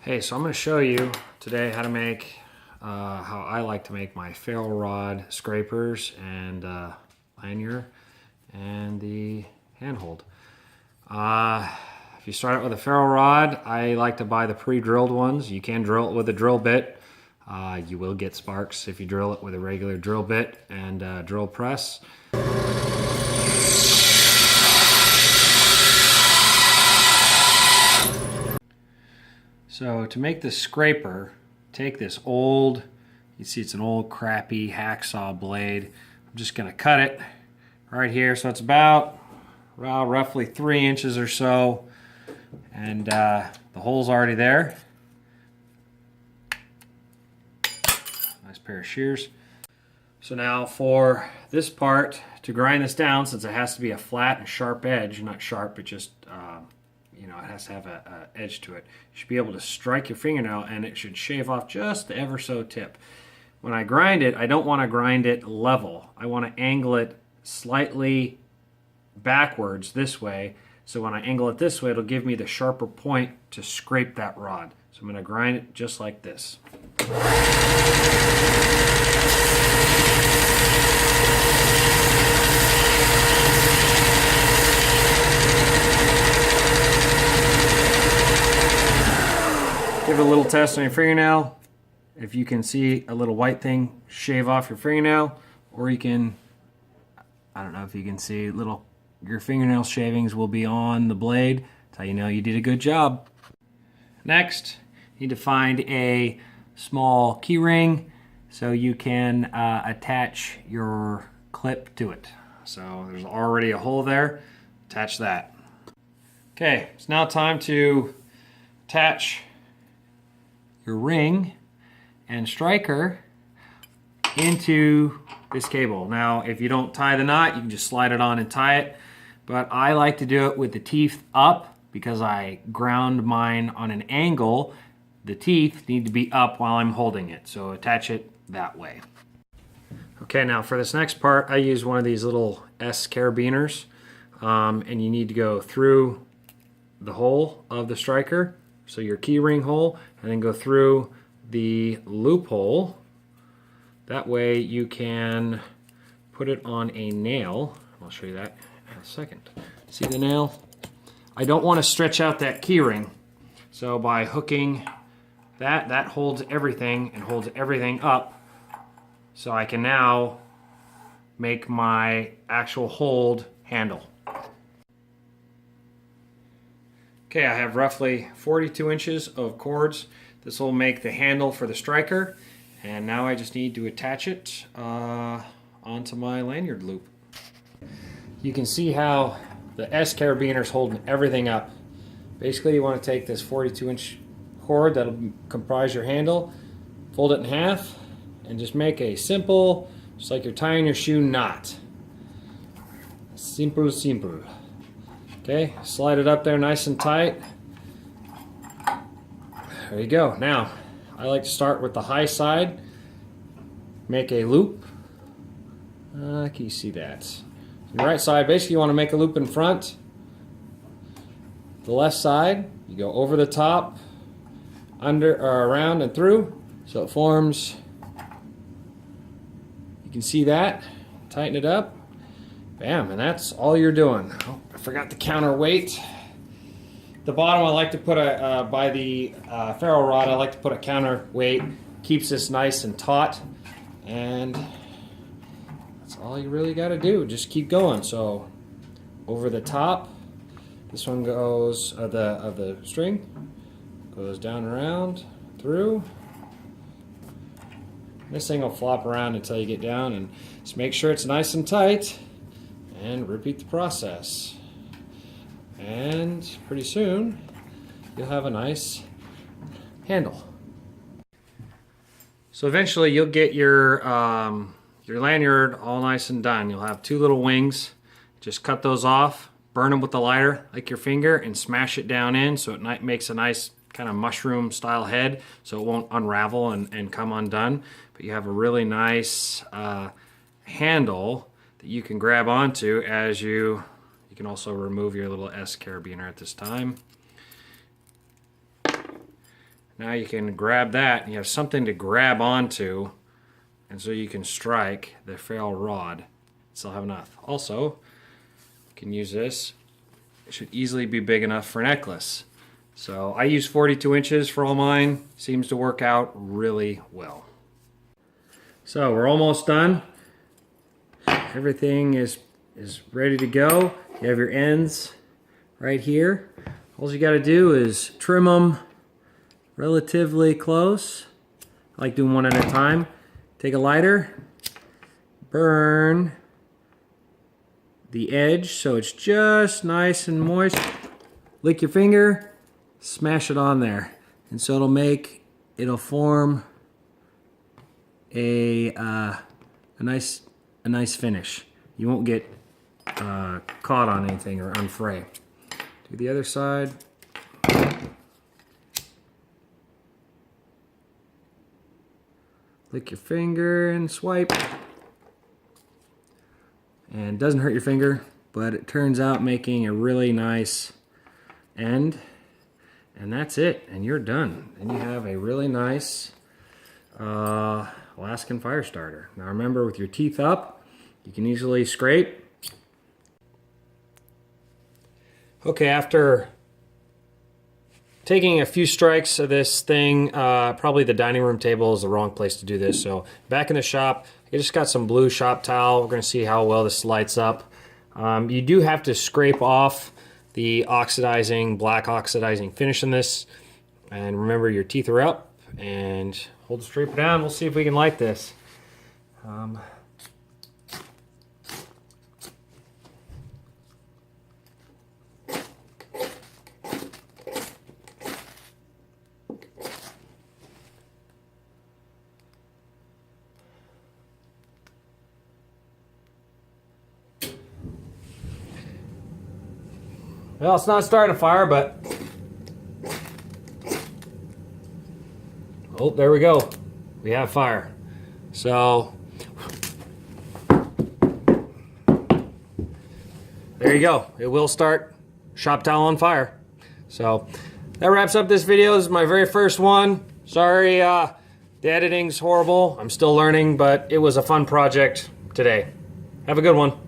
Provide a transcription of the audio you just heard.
Hey, so I'm going to show you today how to make, how I like to make my ferro rod scrapers and lanyard and the handhold. If you start out with a ferro rod, I like to buy the pre-drilled ones. You can drill it with a drill bit. You will get sparks if you drill it with a regular drill bit and drill press. So to make the scraper, take this old, you see it's an old crappy hacksaw blade. I'm just going to cut it right here. So it's about roughly 3 inches or so. And the hole's already there. Nice pair of shears. So now for this part, to grind this down, since it has to be a flat and sharp edge, not sharp, but just you know, it has to have an edge to it. You should be able to strike your fingernail and it should shave off just the ever so tip. When I grind it, I don't want to grind it level. I want to angle it slightly backwards this way. So when I angle it this way, it'll give me the sharper point to scrape that rod. So I'm going to grind it just like this. Give it a little test on your fingernail. If you can see a little white thing, shave off your fingernail, or you can, I don't know if you can see, your fingernail shavings will be on the blade. That's how you know you did a good job. Next, you need to find a small key ring so you can attach your clip to it. So there's already a hole there, attach that. Okay, it's now time to attach your ring and striker into this cable. Now, if you don't tie the knot, you can just slide it on and tie it. But I like to do it with the teeth up because I ground mine on an angle. The teeth need to be up while I'm holding it, so attach it that way. Okay, now for this next part, I use one of these little S carabiners, and you need to go through the hole of the striker, so your key ring hole, and then go through the loophole. That way you can put it on a nail. I'll show you that in a second. See the nail? I don't want to stretch out that key ring. So by hooking that holds everything and holds everything up. So I can now make my actual hold handle. Okay, I have roughly 42 inches of cords. This will make the handle for the striker, and now I just need to attach it onto my lanyard loop. You can see how the S carabiner is holding everything up. Basically, you want to take this 42-inch cord that'll comprise your handle, fold it in half, and just make a simple, just like you're tying your shoe, knot. Simple, simple. Okay, slide it up there nice and tight. There you go. Now, I like to start with the high side, make a loop. Can you see that? The right side, basically you want to make a loop in front. The left side, you go over the top, under or around and through, so it forms. You can see that. Tighten it up. Bam, and that's all you're doing. Oh, I forgot the counterweight. The bottom I like to put by the ferro rod, I like to put a counterweight. Keeps this nice and taut, and that's all you really got to do. Just keep going. So over the top, this one goes of the string goes down around through. This thing will flop around until you get down, and just make sure it's nice and tight. And repeat the process. And pretty soon, you'll have a nice handle. So eventually you'll get your lanyard all nice and done. You'll have 2 little wings. Just cut those off, burn them with the lighter like your finger, and smash it down in so it makes a nice kind of mushroom style head so it won't unravel and come undone. But you have a really nice handle that you can grab onto as you can also remove your little S carabiner at this time. Now you can grab that, and you have something to grab onto, and so you can strike the ferrule rod. Still have enough. Also, you can use this. It should easily be big enough for a necklace. So I use 42 inches for all mine. Seems to work out really well. So we're almost done. Everything is ready to go. You have your ends right here. All you got to do is trim them relatively close. I like doing one at a time. Take a lighter, burn the edge so it's just nice and moist. Lick your finger, smash it on there, and so it'll form a nice finish. You won't get caught on anything or unfray. Do the other side. Lick your finger and swipe. And it doesn't hurt your finger, but it turns out making a really nice end. And that's it, and you're done. And you have a really nice Alaskan fire starter. Now remember, with your teeth up, you can easily scrape. Okay, after taking a few strikes of this thing, probably the dining room table is the wrong place to do this. So back in the shop, I just got some blue shop towel. We're going to see how well this lights up. You do have to scrape off the black oxidizing finish in this. And remember, your teeth are up, and hold the scraper down. We'll see if we can light this. Well, it's not starting a fire, but... Oh, there we go. We have fire. So... there you go. It will start shop towel on fire. So, that wraps up this video. This is my very first one. Sorry, the editing's horrible. I'm still learning, but it was a fun project today. Have a good one.